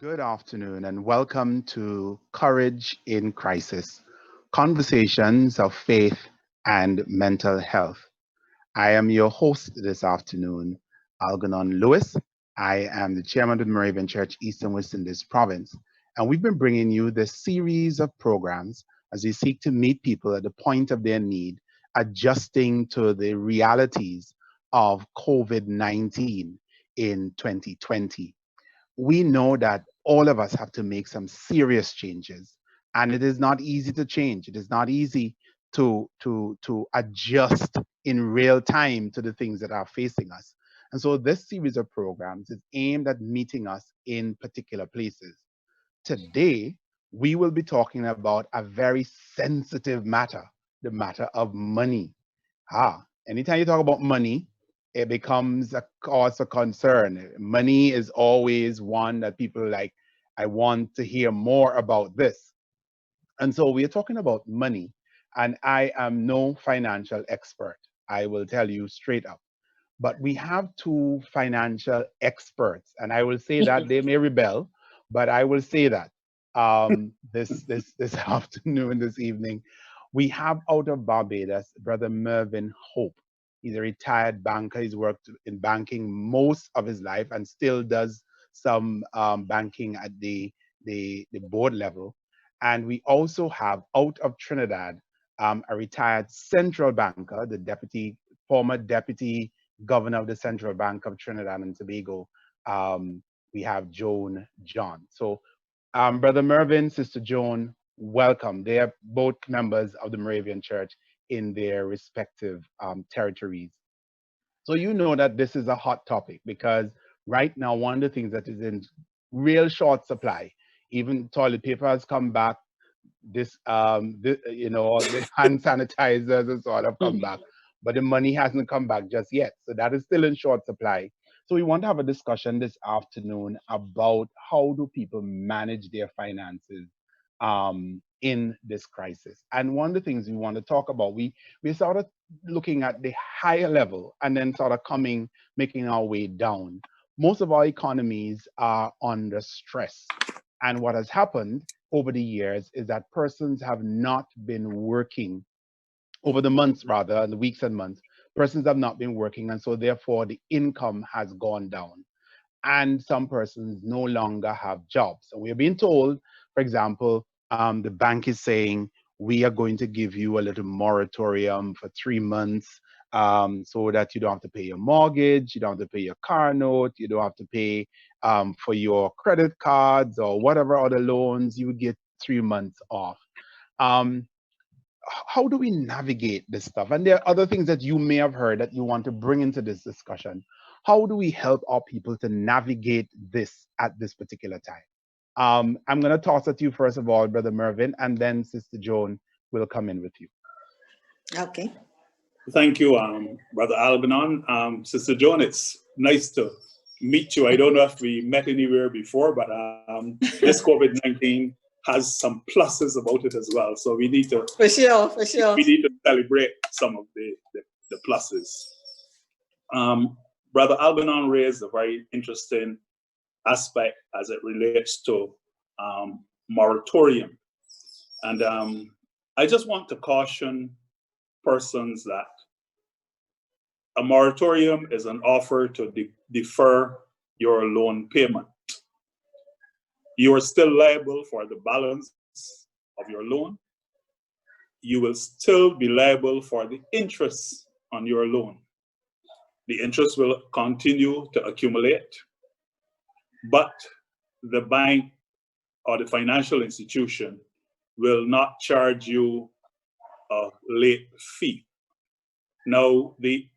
Good afternoon and welcome to Courage in Crisis Conversations of Faith and Mental Health. I am your host this afternoon, Algernon Lewis. I am the chairman of the Moravian Church, East and West Indies Province, and we've been bringing you this series of programs as we seek to meet people at the point of their need, adjusting to the realities of COVID 19 in 2020. We know that all of us have to make some serious changes, and it is not easy to change. It is not easy to adjust in real time to the things that are facing us. And so this series of programs is aimed at meeting us in particular places. Today we will be talking about a very sensitive matter, the matter of money. Anytime you talk about money, it becomes a cause for concern. Money is always one that people like, I want to hear more about this. And so we are talking about money, and I am no financial expert. I will tell you straight up. But we have two financial experts, and I will say that they may rebel, but I will say that this afternoon, this evening, we have out of Barbados, Brother Mervyn Hope. He's a retired banker. He's worked in banking most of his life and still does some banking at the board level. And we also have out of Trinidad a retired central banker, the former deputy governor of the Central Bank of Trinidad and Tobago. We have Joan John. So Brother Mervyn, Sister Joan, welcome. They are both members of the Moravian Church in their respective territories. So you know that this is a hot topic because right now, one of the things that is in real short supply, even toilet paper has come back, the hand sanitizers and so on have come back, but the money hasn't come back just yet. So that is still in short supply. So we want to have a discussion this afternoon about how do people manage their finances in this crisis. And one of the things we want to talk about, we started looking at the higher level and then sort of making our way down. Most of our economies are under stress. And what has happened over the years is that persons have not been working over the months, rather, the weeks and months. Persons have not been working, and so therefore the income has gone down. And some persons no longer have jobs. And we are being told, for example, the bank is saying, we are going to give you a little moratorium for 3 months so that you don't have to pay your mortgage, you don't have to pay your car note, you don't have to pay for your credit cards or whatever other loans. You would get 3 months off. How do we navigate this stuff? And there are other things that you may have heard that you want to bring into this discussion. How do we help our people to navigate this at this particular time? I'm going to toss it to you first of all, Brother Mervyn, and then Sister Joan will come in with you. Okay. Thank you, Brother Algernon. Sister Joan, it's nice to meet you. I don't know if we met anywhere before, but this COVID-19 has some pluses about it as well. So we need to For sure. we need to celebrate some of the pluses. Brother Algernon raised a very interesting aspect as it relates to moratorium. And I just want to caution persons that a moratorium is an offer to defer your loan payment. You are still liable for the balance of your loan. You will still be liable for the interest on your loan. The interest will continue to accumulate, but the bank or the financial institution will not charge you a late fee. Now, the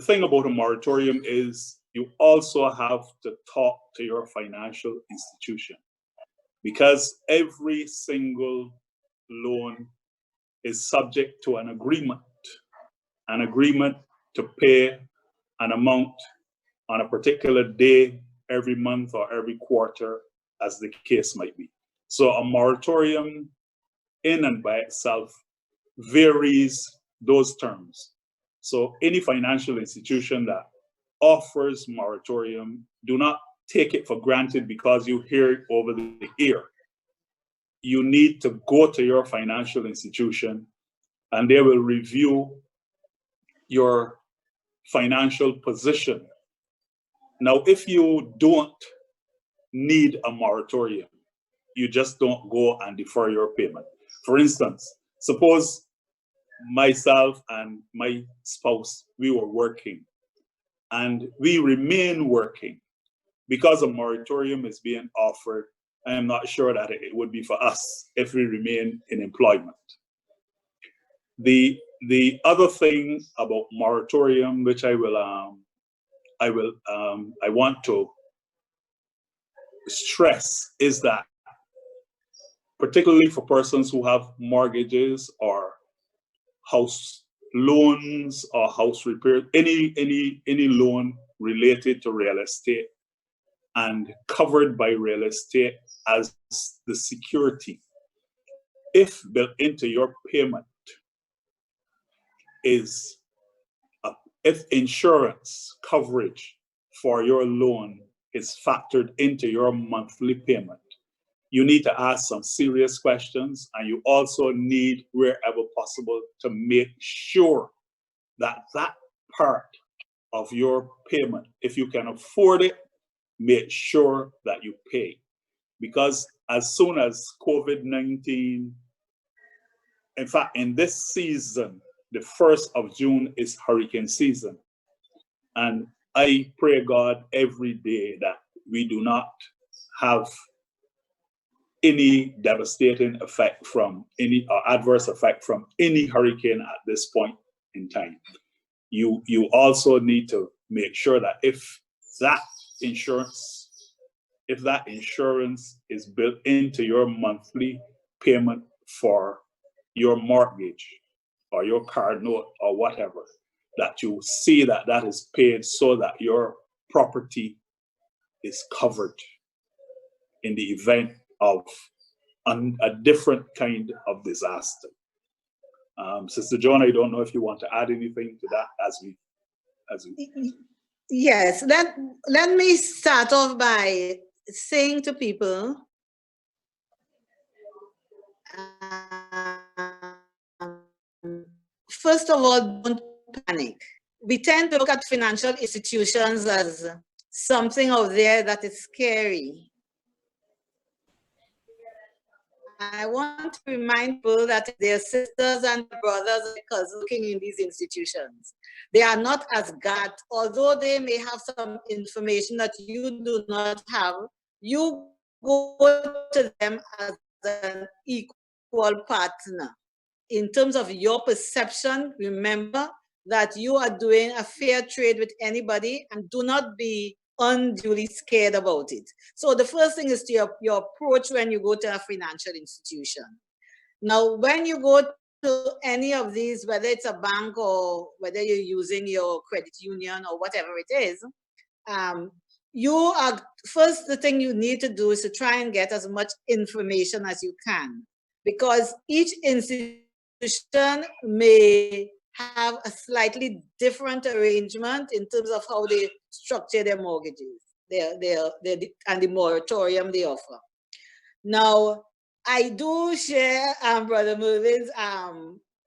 thing about a moratorium is you also have to talk to your financial institution, because every single loan is subject to an agreement to pay an amount on a particular day, every month or every quarter, as the case might be. So a moratorium in and by itself varies those terms. So any financial institution that offers moratorium, do not take it for granted because you hear it over the ear. You need to go to your financial institution and they will review your financial position. Now, if you don't need a moratorium, you just don't go and defer your payment. For instance, suppose myself and my spouse, we were working and we remain working because a moratorium is being offered. I am not sure that it would be for us if we remain in employment. The other thing about moratorium, which I want to stress, is that particularly for persons who have mortgages or house loans or house repair, any loan related to real estate and covered by real estate as the security, if built into your payment is if insurance coverage for your loan is factored into your monthly payment, you need to ask some serious questions, and you also need, wherever possible, to make sure that that part of your payment, if you can afford it, make sure that you pay. Because as soon as COVID-19, in fact, in this season, the 1st of June is hurricane season. And I pray God every day that we do not have any devastating effect from any adverse effect from any hurricane at this point in time. You also need to make sure that if that insurance is built into your monthly payment for your mortgage or your car note or whatever, that you see that that is paid so that your property is covered in the event of a different kind of disaster. Sister Joan, I don't know if you want to add anything to that as we. Yes, let me start off by saying to people, first of all, don't panic. We tend to look at financial institutions as something out there that is scary. I want to remind people that their sisters and brothers and cousins working in these institutions, they are not as God, although they may have some information that you do not have, you go to them as an equal partner. In terms of your perception, remember that you are doing a fair trade with anybody and do not be unduly scared about it. So the first thing is to your approach when you go to a financial institution. Now, when you go to any of these, whether it's a bank or whether you're using your credit union or whatever it is, first, the thing you need to do is to try and get as much information as you can, because each institution may have a slightly different arrangement in terms of how they structure their mortgages and the moratorium they offer. Now, I do share Brother Mervin's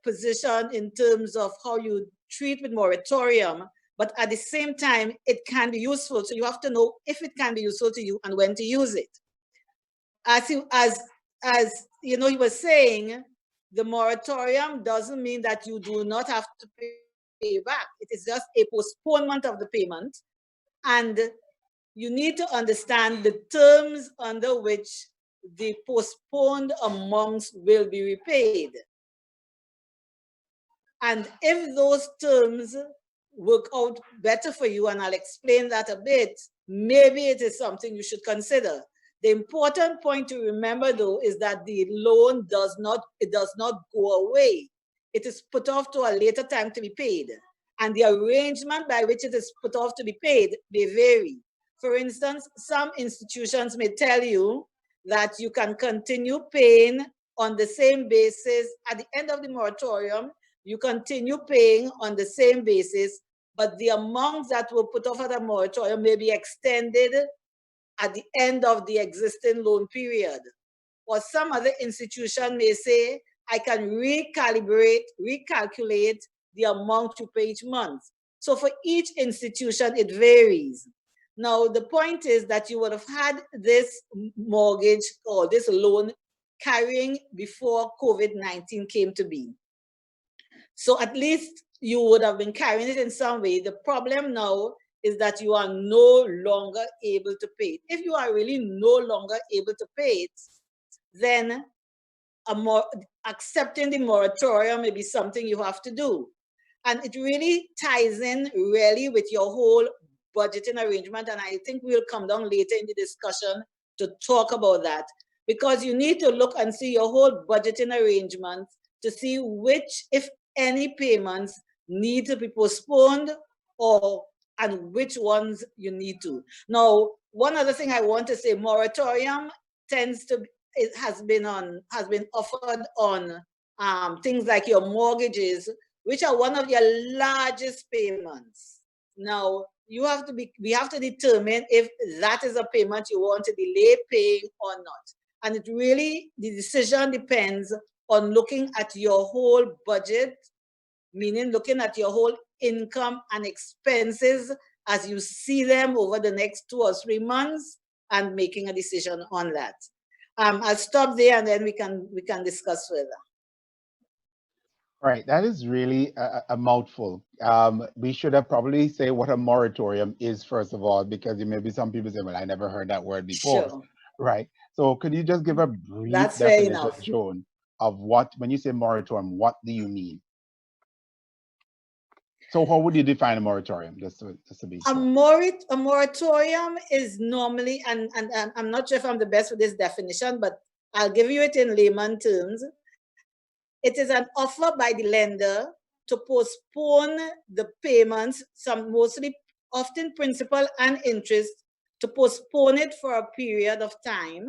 position in terms of how you treat with moratorium, but at the same time, it can be useful. So you have to know if it can be useful to you and when to use it. As you know, you were saying, the moratorium doesn't mean that you do not have to pay back. It is just a postponement of the payment. And you need to understand the terms under which the postponed amounts will be repaid. And if those terms work out better for you, and I'll explain that a bit, maybe it is something you should consider. The important point to remember, though, is that the loan does not go away. It is put off to a later time to be paid. And the arrangement by which it is put off to be paid may vary. For instance, some institutions may tell you that you can continue paying on the same basis. At the end of the moratorium, you continue paying on the same basis, but the amounts that were put off at the moratorium may be extended at the end of the existing loan period. Or some other institution may say, I can recalculate the amount you pay each month. So for each institution, it varies. Now, the point is that you would have had this mortgage or this loan carrying before COVID-19 came to be. So at least you would have been carrying it in some way. The problem now is that you are no longer able to pay it. If you are really no longer able to pay it, then accepting the moratorium may be something you have to do. And it really ties in really with your whole budgeting arrangement. And I think we'll come down later in the discussion to talk about that, because you need to look and see your whole budgeting arrangement to see which, if any, payments need to be postponed and which ones you need to. Now, one other thing I want to say, moratorium has been offered on things like your mortgages, which are one of your largest payments. Now, we have to determine if that is a payment you want to delay paying or not. And the decision depends on looking at your whole budget, meaning looking at your whole income and expenses as you see them over the next 2 or 3 months and making a decision on that. I'll stop there and then we can discuss further. Right, that is really a mouthful. We should have probably say what a moratorium is first of all, because there may be some people say, well, I never heard that word before. Sure. Right. So could you just give a brief That's fair definition, enough. Joan, of what, when you say moratorium, what do you mean? So how would you define a moratorium, just to be sure? A moratorium is normally, and I'm not sure if I'm the best with this definition, but I'll give you it in layman terms. It is an offer by the lender to postpone the payments, often principal and interest, to postpone it for a period of time.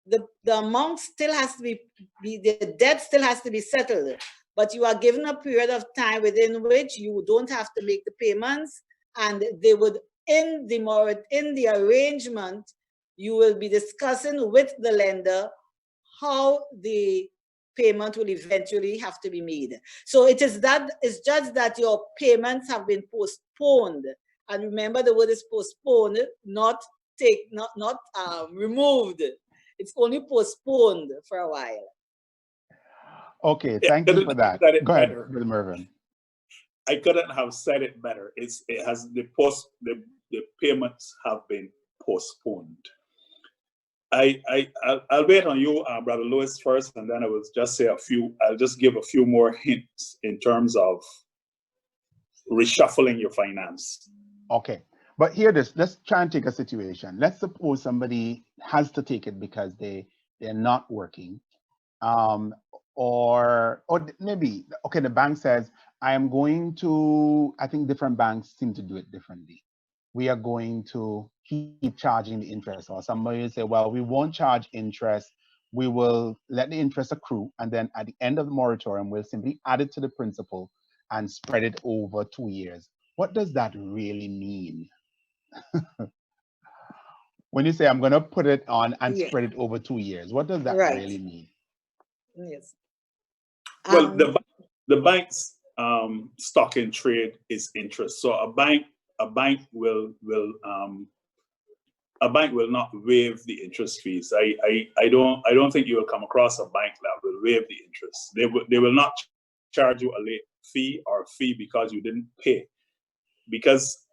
The amount still has to be, the debt still has to be settled, but you are given a period of time within which you don't have to make the payments, and they would, in the arrangement, you will be discussing with the lender how the payment will eventually have to be made. So it's just that your payments have been postponed. And remember, the word is postponed, not removed. It's only postponed for a while. Okay, thank you for that. Go ahead, Brother Mervyn. I couldn't have said it better. The payments have been postponed. I'll wait on you, Brother Lewis, first, and then I will just say I'll just give a few more hints in terms of reshuffling your finance. Okay, but here, let's try and take a situation. Let's suppose somebody has to take it because they're not working, or maybe, okay, the bank says, I think different banks seem to do it differently. We are going to keep charging the interest, or somebody will say, well, we won't charge interest. We will let the interest accrue, and then at the end of the moratorium, we'll simply add it to the principal and spread it over 2 years. What does that really mean? When you say I'm going to put it on and spread it over 2 years, what does that really mean? Yes. Well, the bank's stock in trade is interest. So a bank will not waive the interest fees. I don't think you will come across a bank that will waive the interest. They will not charge you a late fee or fee because you didn't pay. Because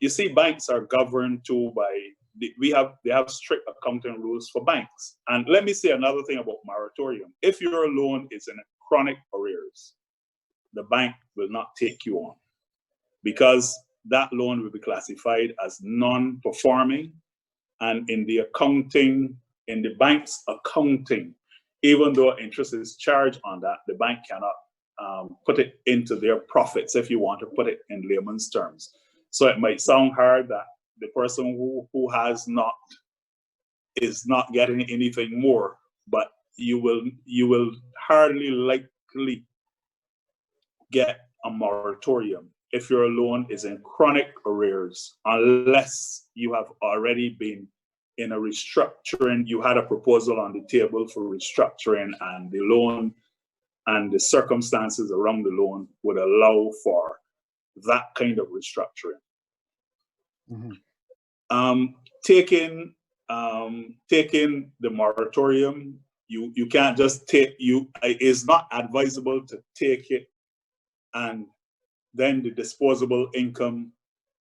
you see, banks are governed too by they have strict accounting rules for banks. And let me say another thing about moratorium. If your loan is in chronic arrears, the bank will not take you on, because that loan will be classified as non-performing, and in the bank's accounting, even though interest is charged on that, the bank cannot put it into their profits, if you want to put it in layman's terms. So it might sound hard that the person who is not getting anything more, but you will hardly likely get a moratorium if your loan is in chronic arrears, unless you have already been in a restructuring, you had a proposal on the table for restructuring, and the loan and the circumstances around the loan would allow for that kind of restructuring. Taking the moratorium, you can't just take, it's not advisable to take it and then the disposable income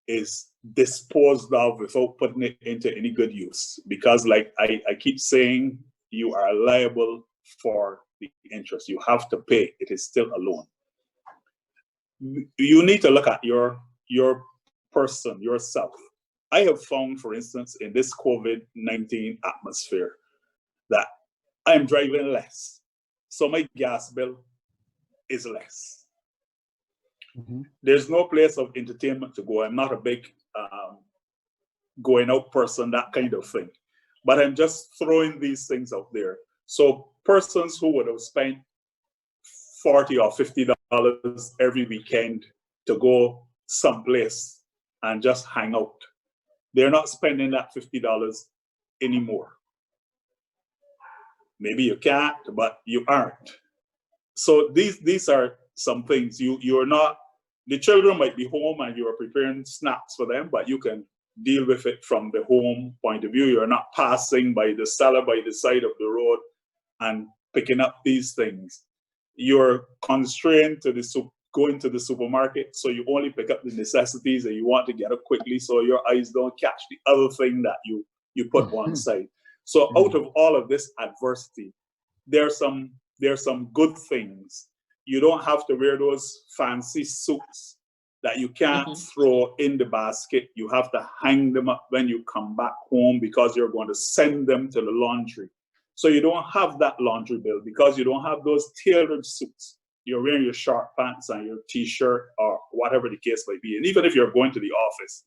is disposed of without putting it into any good use. Because like I keep saying, you are liable for the interest. You have to pay. It is still a loan. You need to look at your person, yourself. I have found, for instance, in this COVID-19 atmosphere, that I'm driving less. So my gas bill is less. There's no place of entertainment to go. I'm not a big going out person, that kind of thing. But I'm just throwing these things out there. So persons who would have spent $40 or $50 every weekend to go someplace and just hang out, they're not spending that $50 anymore. Maybe you can't, but you aren't. So these are some things. You're not, the children might be home and you are preparing snacks for them, but you can deal with it from the home point of view. You're not passing by the seller by the side of the road and picking up these things. You're constrained to going to the supermarket, so you only pick up the necessities and you want to get it quickly, so your eyes don't catch the other thing that you put one side. So out of all of this adversity, there's some good things. You don't have to wear those fancy suits that you can't throw in the basket. You have to hang them up when you come back home because you're going to send them to the laundry. So you don't have that laundry bill because you don't have those tailored suits. You're wearing your short pants and your t-shirt or whatever the case might be. And even if you're going to the office,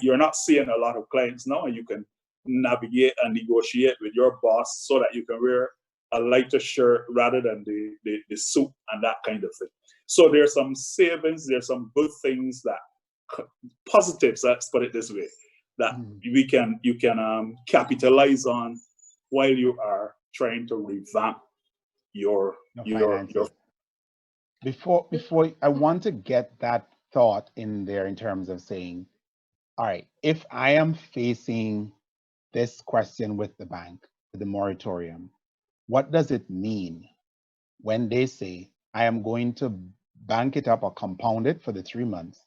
you're not seeing a lot of clients now, and you can navigate and negotiate with your boss so that you can wear a lighter shirt rather than the suit and that kind of thing. So there's some savings, there's some good things, that positives, let's put it this way, that you can capitalize on while you are trying to revamp your Before I want to get that thought in there in terms of saying, all right, if I am facing this question with the bank, the moratorium, what does it mean when they say I am going to bank it up or compound it for the 3 months,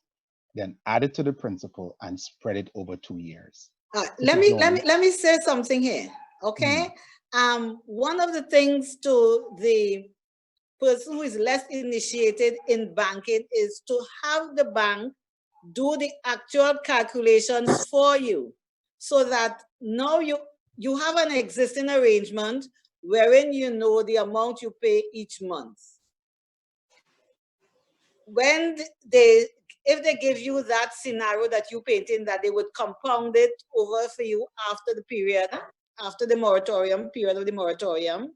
then add it to the principal and spread it over 2 years? Let me say something here, okay? One of the things to the person who is less initiated in banking is to have the bank do the actual calculations for you, so that now you have an existing arrangement wherein you know the amount you pay each month. When if they give you that scenario that you painted, that they would compound it over for you after the period, after the moratorium, period of the moratorium,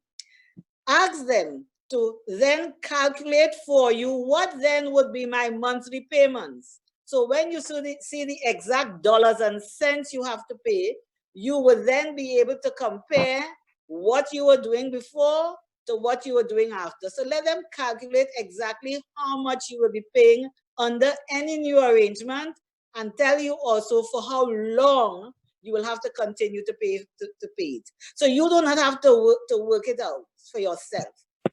ask them to then calculate for you what then would be my monthly payments. So when you see the exact dollars and cents you have to pay, you would then be able to compare what you were doing before to what you were doing after. So let them calculate exactly how much you will be paying under any new arrangement, and tell you also for how long you will have to continue to pay it. So you do not have to work it out for yourself.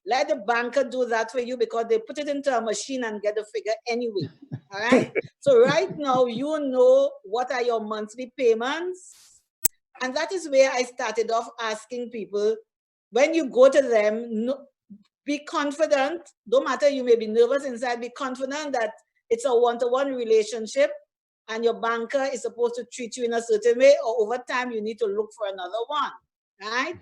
Let the banker do that for you, because they put it into a machine and get the figure anyway. All right. So right now, you know what are your monthly payments. And that is where I started off asking people, when you go to them, be confident. Don't matter, you may be nervous inside, be confident that it's a one-to-one relationship and your banker is supposed to treat you in a certain way, or over time you need to look for another one, right?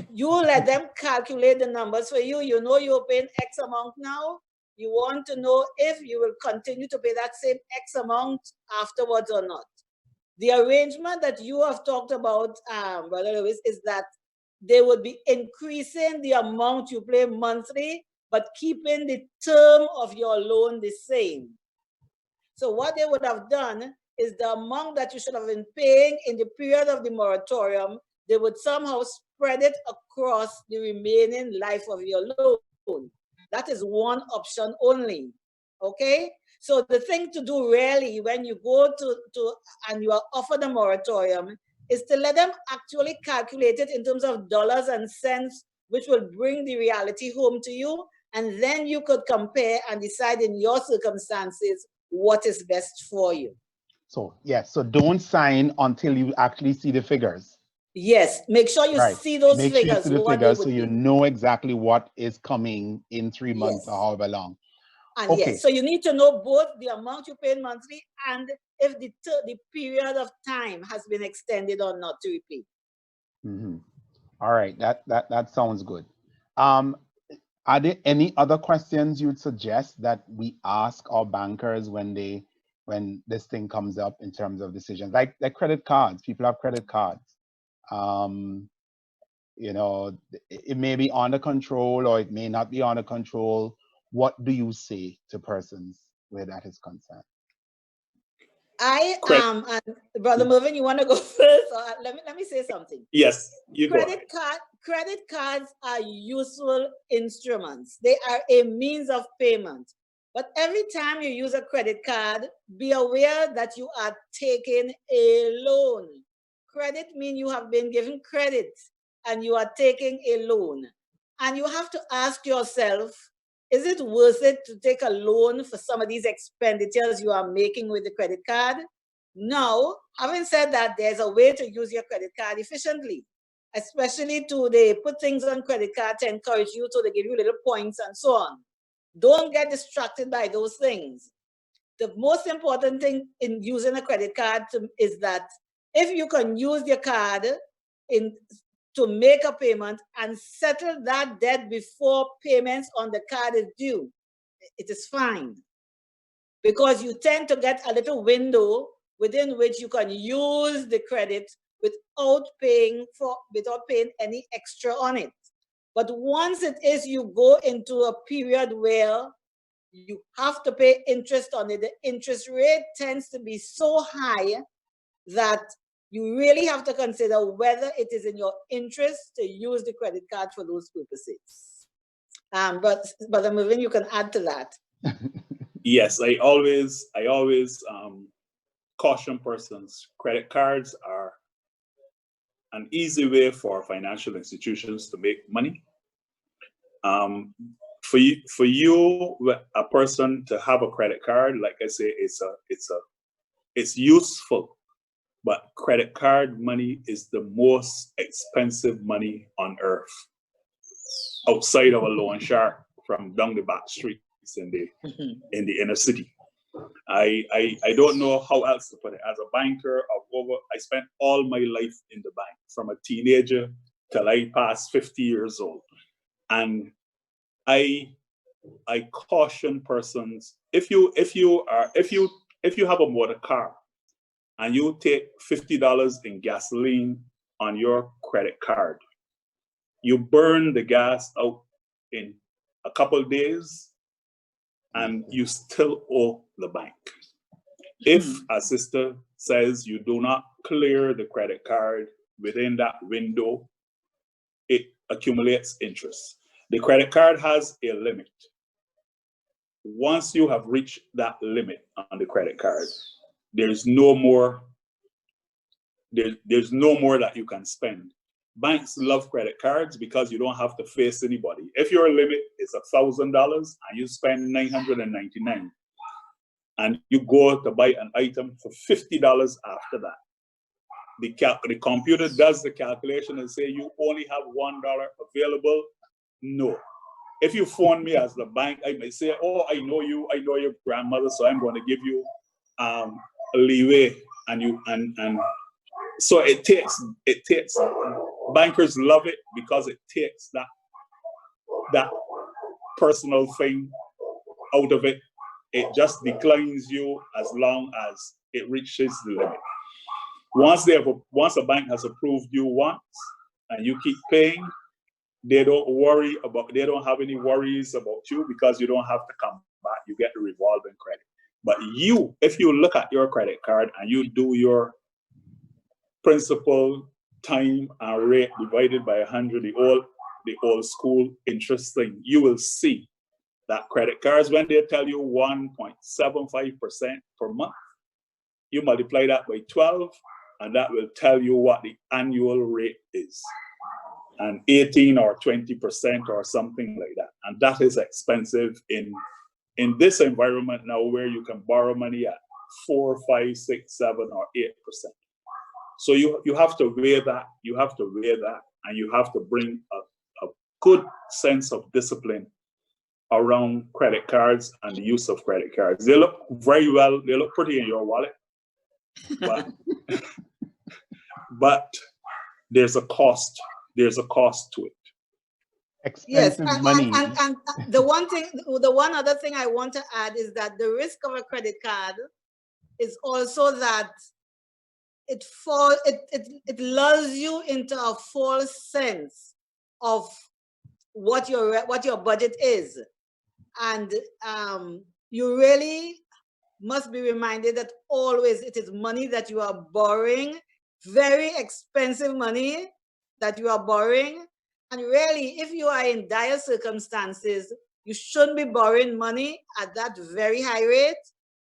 You let them calculate the numbers for you. You know you're paying X amount now. You want to know if you will continue to pay that same X amount afterwards or not. The arrangement that you have talked about, Brother Lewis, is that they would be increasing the amount you pay monthly, but keeping the term of your loan the same. So what they would have done is the amount that you should have been paying in the period of the moratorium. They would somehow spread it across the remaining life of your loan. That is one option only, okay? So the thing to do really when you go to and you are offered a moratorium is to let them actually calculate it in terms of dollars and cents, which will bring the reality home to you. And then you could compare and decide in your circumstances what is best for you. So, yes, so don't sign until you actually see the figures. Yes, make sure you see those Make sure you figures. see the figures so you know exactly what is coming in 3 months or however long. And yes, so you need to know both the amount you pay monthly and if the period of time has been extended or not to repay. All right, that sounds good. Are there any other questions you'd suggest that we ask our bankers when this thing comes up in terms of decisions, like credit cards? People have credit cards. You know, it may be under control or it may not be under control. What do you say to persons where that is concerned? And Brother Mervyn, you want to go first? Or let me say something. Yes, you go. Credit cards are useful instruments. They are a means of payment. But every time you use a credit card, be aware that you are taking a loan. Credit means you have been given credit and you are taking a loan. And you have to ask yourself, is it worth it to take a loan for some of these expenditures you are making with the credit card? Now, having said that, there's a way to use your credit card efficiently, especially they put things on credit card to encourage you, so they give you little points and so on. Don't get distracted by those things. The most important thing in using a credit card is that if you can use your card to make a payment and settle that debt before payments on the card is due, it is fine. Because you tend to get a little window within which you can use the credit without paying any extra on it. But once it is you go into a period where you have to pay interest on it, the interest rate tends to be so high that you really have to consider whether it is in your interest to use the credit card for those purposes. But Brother Mervyn, you can add to that. Yes, I always caution persons. Credit cards are an easy way for financial institutions to make money. For you, a person to have a credit card, like I say, it's useful. But credit card money is the most expensive money on earth, outside of a loan shark from down the back streets in the inner city. I don't know how else to put it. As a banker I spent all my life in the bank, from a teenager till I passed 50 years old. And I caution persons, if you have a motor car and you take $50 in gasoline on your credit card, you burn the gas out in a couple of days and you still owe the bank. If a sister says you do not clear the credit card within that window, it accumulates interest. The credit card has a limit. Once you have reached that limit on the credit card, there's no more that you can spend. Banks love credit cards because you don't have to face anybody. If your limit is $1,000 and you spend $999, and you go to buy an item for $50 after that, the computer does the calculation and say you only have $1 available. No. If you phone me as the bank, I may say, oh, I know your grandmother, so I'm going to give you a leeway. And so it takes bankers love it because it takes that personal thing out of it. It just declines you as long as it reaches the limit. Once a bank has approved you once and you keep paying, they don't have any worries about you because you don't have to come back. You get the revolving credit. But if you look at your credit card and you do your principal, time, and rate divided by 100, the old school interest thing, you will see that credit cards, when they tell you 1.75% per month, you multiply that by 12, and that will tell you what the annual rate is. And 18 or 20% or something like that. And that is expensive in this environment now, where you can borrow money at 4, 5, 6, 7, or 8%. So you have to weigh that, and you have to bring a good sense of discipline around credit cards and the use of credit cards. They look very well, they look pretty in your wallet, but there's a cost. There's a cost to it. Expensive money. And the one other thing I want to add is that the risk of a credit card is also that it lulls you into a false sense of what your budget is. And you really must be reminded that always it is money that you are borrowing, very expensive money that you are borrowing. And really, if you are in dire circumstances, you shouldn't be borrowing money at that very high rate.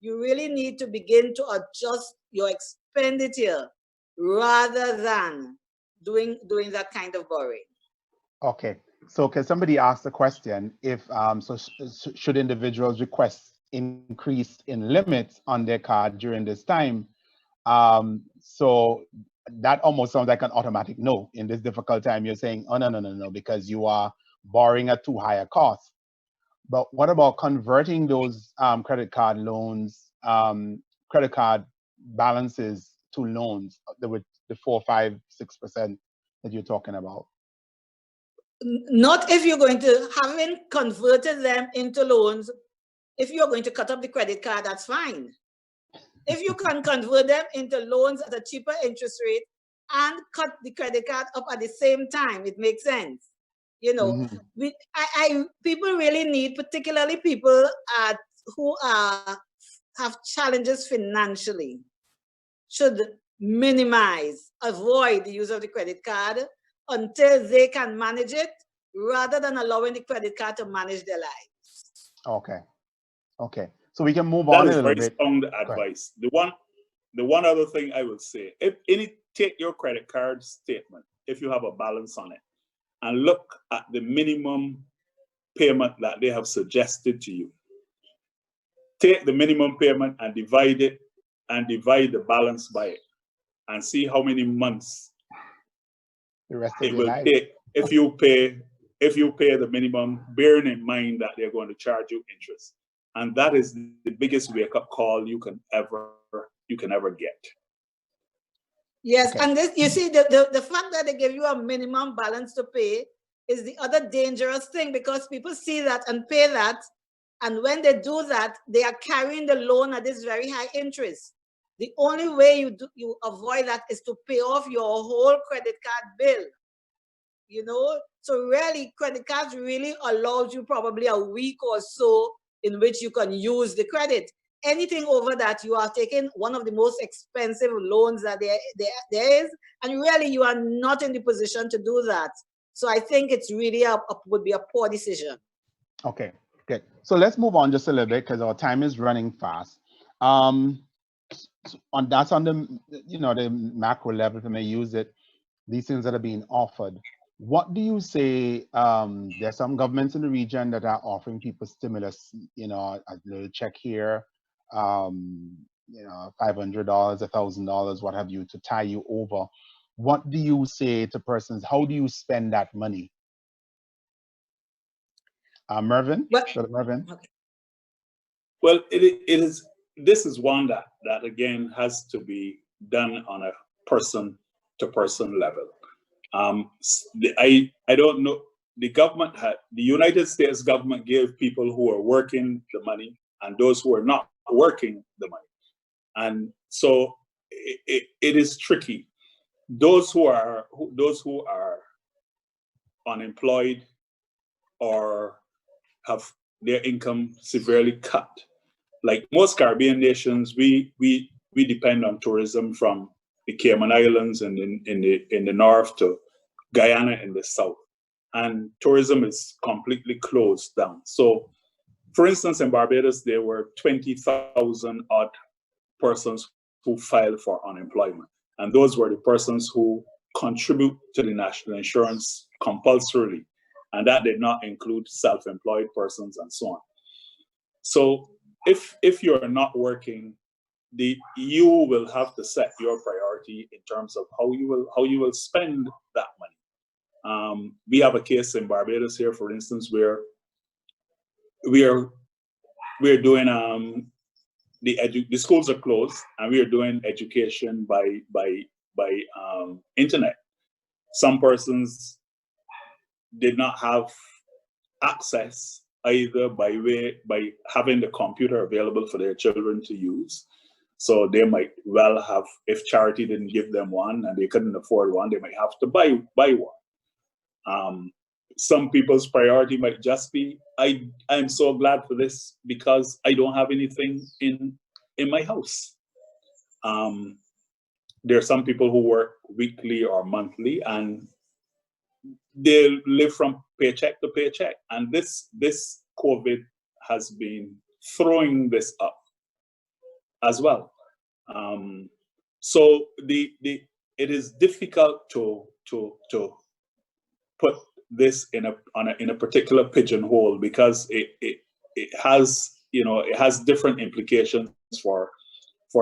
You really need to begin to adjust your expenditure rather than doing that kind of borrowing. Okay. So can somebody ask the question if should individuals request increase in limits on their card during this time? So that almost sounds like an automatic no. In this difficult time, you're saying, oh, no, because you are borrowing at too high a cost. But what about converting those credit card loans, credit card balances to loans with the 4, 5, 6% that you're talking about? Not if you're going to, having converted them into loans, if you're going to cut up the credit card, that's fine. If you can convert them into loans at a cheaper interest rate and cut the credit card up at the same time, it makes sense. You know, people really need, particularly people who have challenges financially, should minimize, avoid the use of the credit card until they can manage it, rather than allowing the credit card to manage their lives. Okay. So we can move on a little bit. That is very sound advice. The one other thing I would say, take your credit card statement, if you have a balance on it, and look at the minimum payment that they have suggested to you. Take the minimum payment and divide the balance by it, and see how many months it will take if you pay the minimum, bearing in mind that they're going to charge you interest. And that is the biggest wake-up call you can ever get. Yes, okay. And this, you see, the fact that they give you a minimum balance to pay is the other dangerous thing, because people see that and pay that, and when they do that, they are carrying the loan at this very high interest. The only way you avoid that is to pay off your whole credit card bill. You know, so really, credit cards really allows you probably a week or so in which you can use the credit. Anything over that, you are taking one of the most expensive loans that there is, and really you are not in the position to do that. So I think it's really would be a poor decision. Okay. So let's move on just a little bit because our time is running fast. That's on the the macro level, if I may use it, these things that are being offered. What do you say? There's some governments in the region that are offering people stimulus, a little check here, $500, $1,000, what have you, to tie you over. What do you say to persons? How do you spend that money? Mervyn? Mervyn? Well, this is one that again has to be done on a person-to-person level. I don't know. The United States government gave people who are working the money and those who are not working the money, and so it is tricky. Those who are unemployed or have their income severely cut, like most Caribbean nations, we depend on tourism from the Cayman Islands and in the north to Guyana in the south, and tourism is completely closed down. So, for instance, in Barbados, there were 20,000 odd persons who filed for unemployment, and those were the persons who contribute to the national insurance compulsorily, and that did not include self-employed persons and so on. So, if you're not working, you will have to set your priority in terms of how you will spend that money. We have a case in Barbados here, for instance, where we're doing the schools are closed, and we are doing education by internet. Some persons did not have access either by having the computer available for their children to use. So they might well have, if charity didn't give them one and they couldn't afford one, they might have to buy one. Some people's priority might just be, I'm so glad for this because I don't have anything in my house. There are some people who work weekly or monthly, and they live from paycheck to paycheck. And this COVID has been throwing this up as well. So it is difficult to put this in a particular pigeonhole, because it has, it has different implications for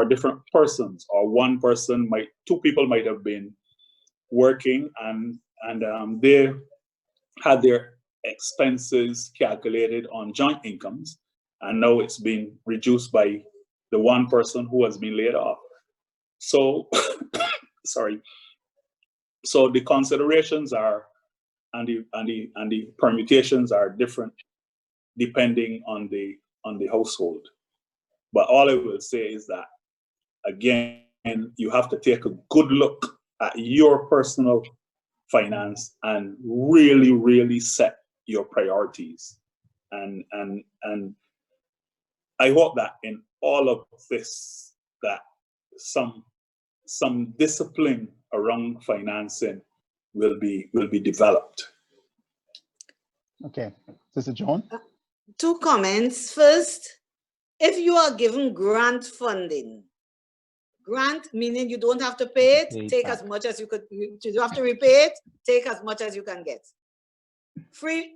different persons. Or two people might have been working and they had their expenses calculated on joint incomes, and now it's been reduced by the one person who has been laid off. So, sorry. So the considerations are, and the permutations are different depending on the household. But all I will say is that, again, you have to take a good look at your personal finance and really, really set your priorities. And I hope that in all of this, that some discipline around financing will be developed. Okay, Sister Joan? Two comments. First, if you are given grant funding, grant meaning you don't have to pay it, take as much as you could. You don't have to repay it, take as much as you can get. Free,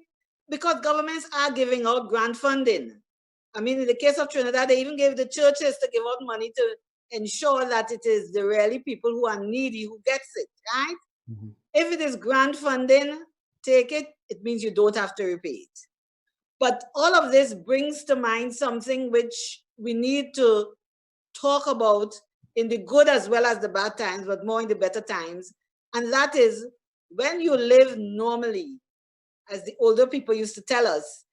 because governments are giving out grant funding. I mean, in the case of Trinidad, they even gave the churches to give out money to ensure that it is the really people who are needy who gets it, right? Mm-hmm. If it is grant funding, take it. It means you don't have to repay it. But all of this brings to mind something which we need to talk about in the good as well as the bad times, but more in the better times. And that is, when you live normally, as the older people used to tell us,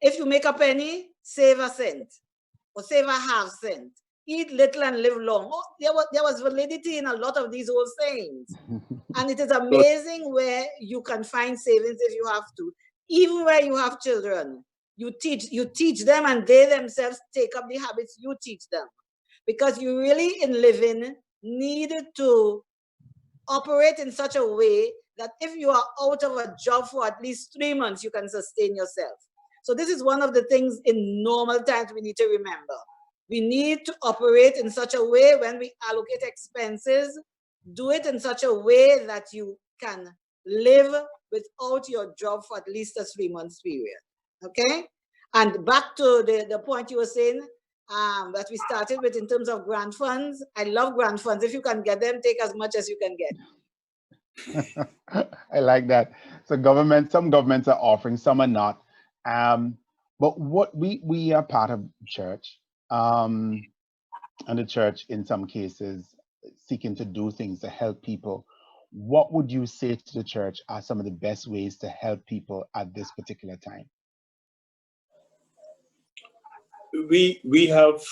if you make a penny, save a cent or save a half cent. Eat little and live long. Oh, there was validity in a lot of these old sayings. And it is amazing where you can find savings if you have to. Even where you have children, you teach them, and they themselves take up the habits you teach them. Because you really, in living, need to operate in such a way that if you are out of a job for at least 3 months, you can sustain yourself. So this is one of the things in normal times we need to remember. We need to operate in such a way when we allocate expenses, do it in such a way that you can live without your job for at least a 3 months period. Okay? And back to the point you were saying that we started with in terms of grant funds. I love grant funds. If you can get them, take as much as you can get. I like that. So some governments are offering, some are not. But what we are part of church, and the church in some cases seeking to do things to help people. What would you say to the church are some of the best ways to help people at this particular time? We have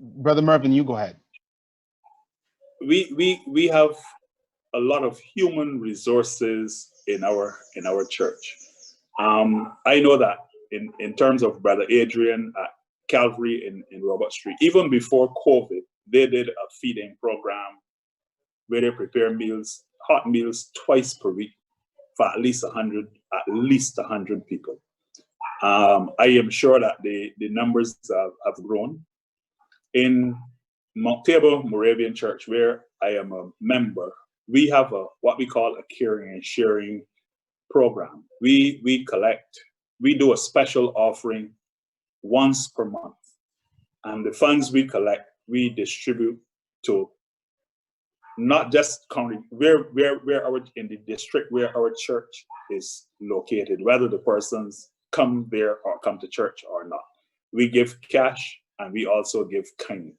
Brother Mervyn, you go ahead. We have a lot of human resources in our church. I know that in terms of Brother Adrian at Calvary in Robert Street, even before COVID, they did a feeding program where they prepare meals, hot meals twice per week for at least 100 people. I am sure that the numbers have grown. In Mount Tabor Moravian Church, where I am a member, we have what we call a caring and sharing program. We do a special offering once per month, and the funds we collect, we distribute to not just where in the district where our church is located, whether the persons come there or come to church or not. We give cash and we also give kind.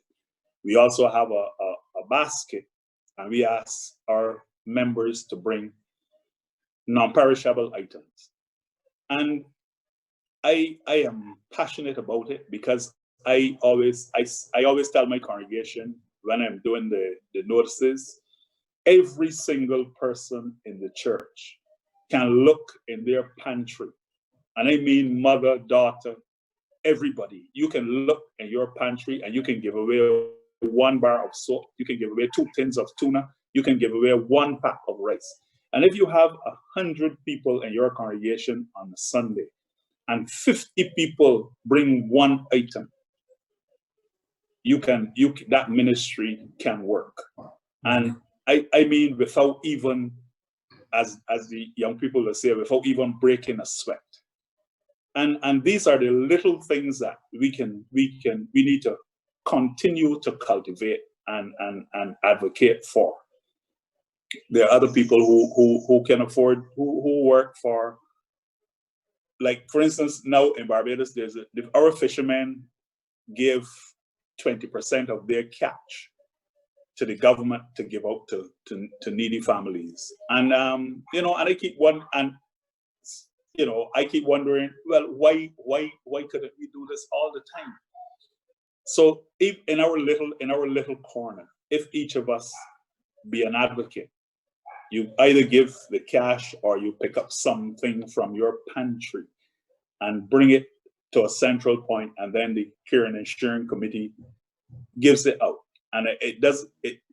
We also have a basket, and we ask our members to bring non-perishable items. And I am passionate about it because I always tell my congregation when I'm doing the notices, every single person in the church can look in their pantry. And I mean mother, daughter, everybody. You can look in your pantry and you can give away 1 bar of soap. You can give away 2 tins of tuna. You can give away 1 pack of rice. And if you have 100 people in your congregation on a Sunday and 50 people bring 1 item, that ministry can work. And I mean, without even, as the young people will say, without even breaking a sweat. And these are the little things that we need to continue to cultivate and advocate for. There are other people who can afford, who work for, like for instance, now in Barbados, our fishermen give 20% of their catch to the government to give out to needy families. And and I keep I keep wondering, well, why couldn't we do this all the time? So if in our little corner, if each of us be an advocate, you either give the cash or you pick up something from your pantry and bring it to a central point, and then the Caring and Sharing Committee gives it out. And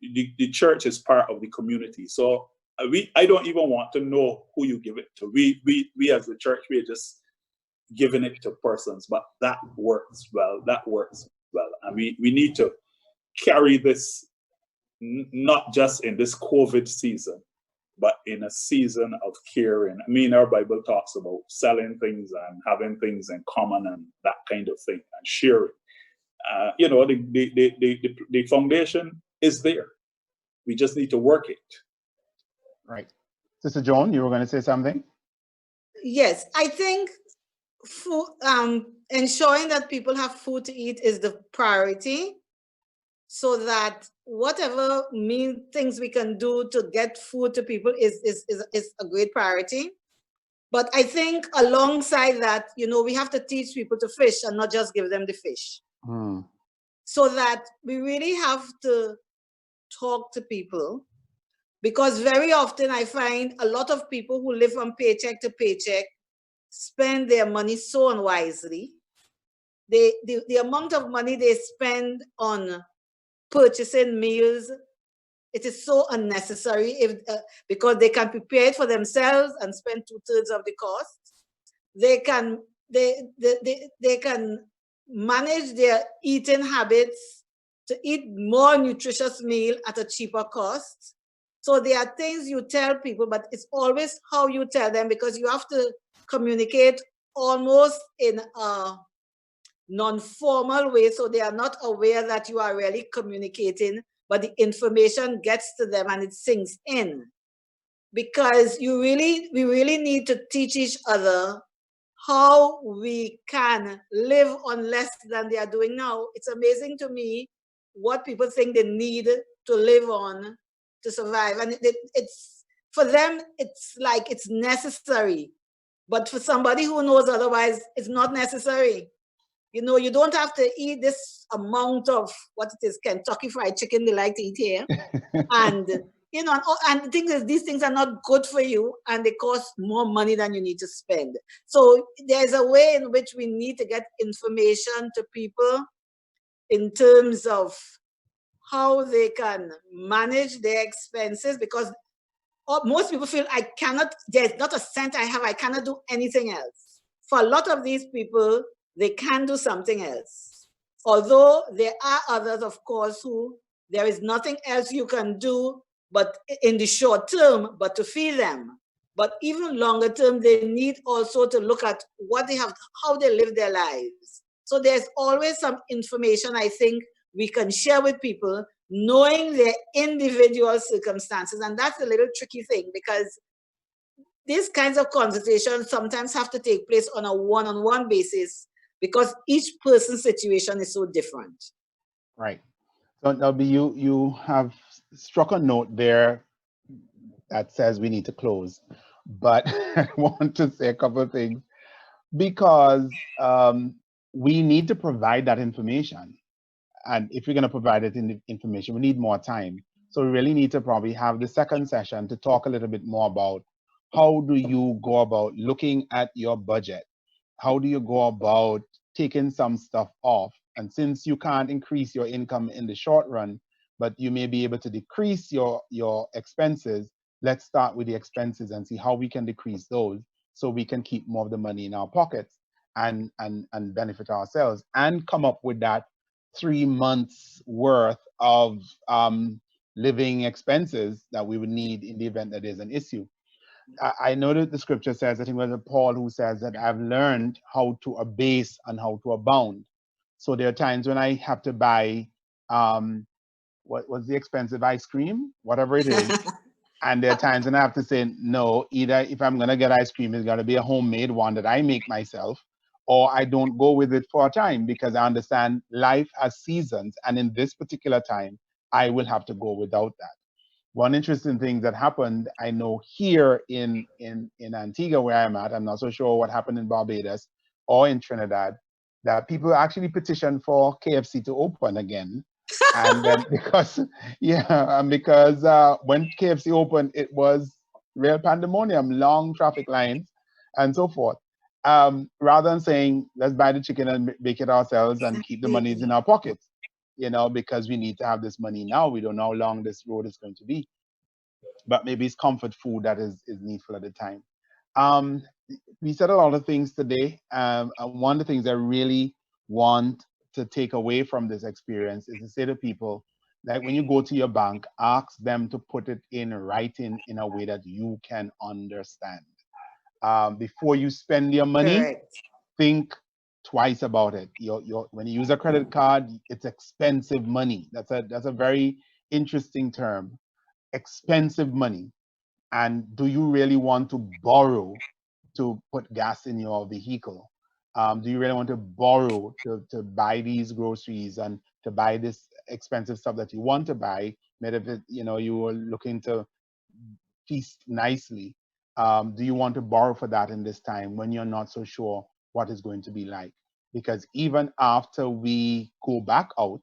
the church is part of the community. So I don't even want to know who you give it to. We as the church, we're just giving it to persons, but that works well. And we need to carry this not just in this COVID season, but in a season of caring. I mean, our Bible talks about selling things and having things in common and that kind of thing, and sharing. The foundation is there. We just need to work it. Right. Sister Joan, you were going to say something? Yes, I think food, ensuring that people have food to eat is the priority, so that whatever things we can do to get food to people is a great priority. But I think alongside that, we have to teach people to fish and not just give them the fish. So that we really have to talk to people, because very often I find a lot of people who live from paycheck to paycheck spend their money so unwisely. The amount of money they spend on purchasing meals, it is so unnecessary because they can prepare it for themselves and spend 2/3 of the cost. They can manage their eating habits to eat more nutritious meal at a cheaper cost. So there are things you tell people, but it's always how you tell them, because you have to communicate almost in a non-formal way, so they are not aware that you are really communicating, but the information gets to them and it sinks in. Because we really need to teach each other how we can live on less than they are doing now. It's amazing to me what people think they need to live on to survive. And it's for them, it's like it's necessary. But for somebody who knows otherwise, it's not necessary. You don't have to eat this amount of what it is, Kentucky Fried Chicken they like to eat here. And you know, and the thing is, these things are not good for you and they cost more money than you need to spend. So there's a way in which we need to get information to people in terms of how they can manage their expenses, because most people feel I cannot, there's not a cent I have, I cannot do anything else. For a lot of these people, they can do something else. Although there are others, of course, who there is nothing else you can do but in the short term, but to feed them. But even longer term, they need also to look at what they have, how they live their lives. So there's always some information I think we can share with people, knowing their individual circumstances. And that's a little tricky thing, because these kinds of conversations sometimes have to take place on a one-on-one basis, because each person's situation is so different. Right. So Nelby, you have struck a note there that says we need to close, but I want to say a couple of things, because we need to provide that information. And if we're going to provide it in the information, we need more time. So we really need to probably have the second session to talk a little bit more about how do you go about looking at your budget? How do you go about taking some stuff off? And since you can't increase your income in the short run, but you may be able to decrease your expenses, let's start with the expenses and see how we can decrease those so we can keep more of the money in our pockets and benefit ourselves and come up with that 3 months worth of living expenses that we would need in the event that there's an issue. I know that the scripture says, I think it was Paul who says that I've learned how to abase and how to abound. So there are times when I have to buy what was the expensive ice cream, whatever it is. And there are times when I have to say, no, either if I'm going to get ice cream, it's got to be a homemade one that I make myself, or I don't go with it for a time, because I understand life has seasons. And in this particular time, I will have to go without that. One interesting thing that happened, I know here in Antigua where I'm at, I'm not so sure what happened in Barbados or in Trinidad, that people actually petitioned for KFC to open again. And then because, yeah, and because when KFC opened, it was real pandemonium, long traffic lines and so forth. Rather than saying, let's buy the chicken and bake it ourselves and keep the monies in our pockets, you know, because we need to have this money now. We don't know how long this road is going to be. But maybe it's comfort food that is needful at the time. We said a lot of things today. And one of the things I really want to take away from this experience is to say to people, like when you go to your bank, ask them to put it in writing in a way that you can understand. Before you spend your money, Correct. think twice about it. When you use a credit card, it's expensive money. That's a very interesting term. Expensive money. And do you really want to borrow to put gas in your vehicle? Do you really want to borrow to buy these groceries and to buy this expensive stuff that you want to buy? Maybe if it, you know, you were looking to feast nicely. Do you want to borrow for that in this time when you're not so sure what it's going to be like? Because even after we go back out,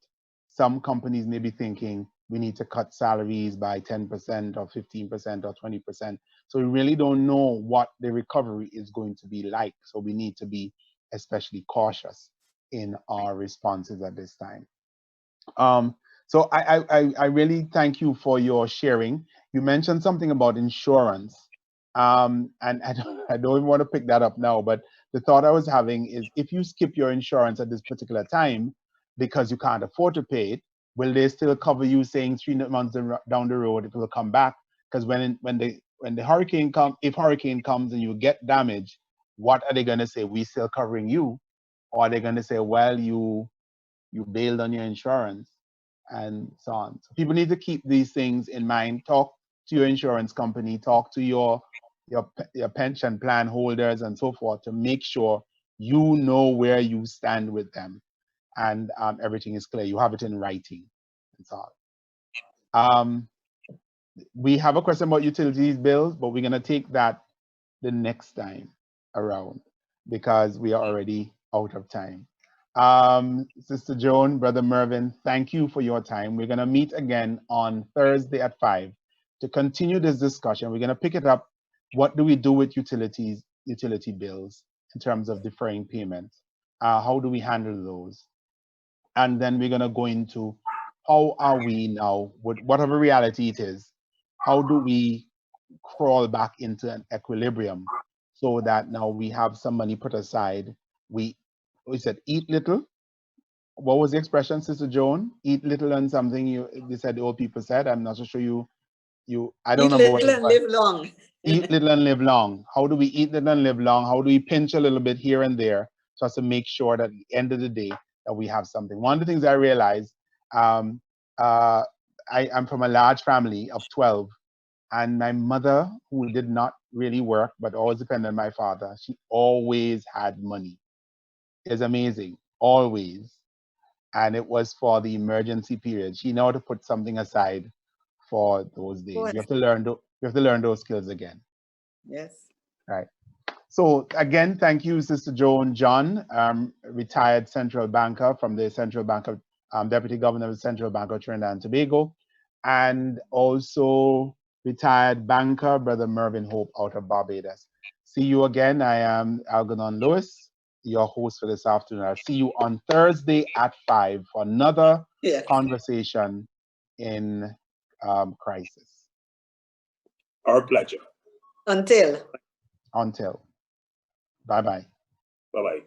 some companies may be thinking we need to cut salaries by 10% or 15% or 20%. So we really don't know what the recovery is going to be like. So we need to be especially cautious in our responses at this time. So I really thank you for your sharing. You mentioned something about insurance. And I don't even want to pick that up now, but the thought I was having is if you skip your insurance at this particular time because you can't afford to pay it, will they still cover you saying 3 months down the road it will come back? Because when the hurricane comes, if hurricane comes and you get damage, what are they going to say? We still covering you? Or are they going to say, well, you bailed on your insurance and so on? So people need to keep these things in mind. Talk to your insurance company, talk to your pension plan holders and so forth to make sure you know where you stand with them and everything is clear. You have it in writing and so on. We have a question about utilities bills, but we're going to take that the next time around because we are already out of time. Sister Joan, Brother Mervyn, thank you for your time. We're going to meet again on Thursday at 5. to continue this discussion. We're going to pick it up. What do we do with utility bills in terms of deferring payments? How do we handle those? And then we're going to go into how are we now, with whatever reality it is, how do we crawl back into an equilibrium so that now we have some money put aside? We said eat little. What was the expression, Sister Joan? Eat little and something they said, the old people said. I'm not so sure I don't remember what it was. Eat little and live long. Eat little and live long. How do we eat little and live long? How do we pinch a little bit here and there so as to make sure that at the end of the day that we have something? One of the things I realized, I'm from a large family of 12, and my mother, who did not really work but always depended on my father, she always had money. It's amazing, always. And it was for the emergency period. She knew how to put something aside for those days. You have to learn those skills again. Yes. Right. So again, thank you, Sister Joan John, retired central banker from the Central Bank of Deputy Governor of the Central Bank of Trinidad and Tobago, and also retired banker, Brother Mervyn Hope out of Barbados. See you again. I am Algernon Lewis, your host for this afternoon. I'll see you on Thursday at 5 for another conversation in crisis. Our pleasure. Until. Bye-bye. Bye-bye.